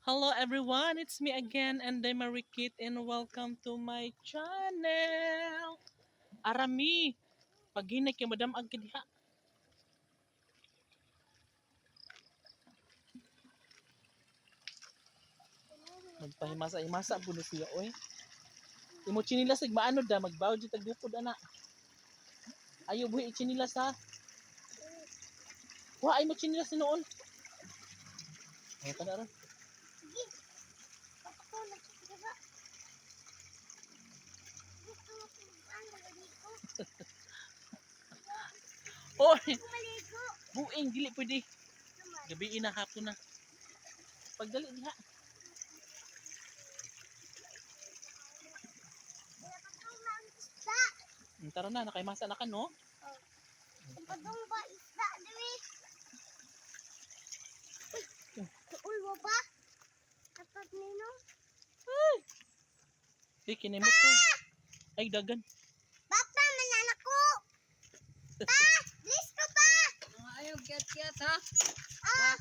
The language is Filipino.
Hello everyone, it's me again and I'm Marikit and welcome to my channel. Arami, paginay kay Madam Agkadiha. Magpahimasa-himasa po na siya, oy. Imo chinilas ig maano da, magbaw di tagdukod ana. Ayo buhi chinilas ha. Wa ay mo chinilas ni noon. Ay kada ron. Oy, buing dili pwede. Gabi na hapon na. Pagdali diha. Tara na, nakaimasa na ka no? Padung ba isda diri? Tuol mo ba? Dapat nino? Di kinimot to. Ay dagan. Papa, mananak ko! Pa! Please ko pa! Ayaw, kiat-kiat ha. Ah!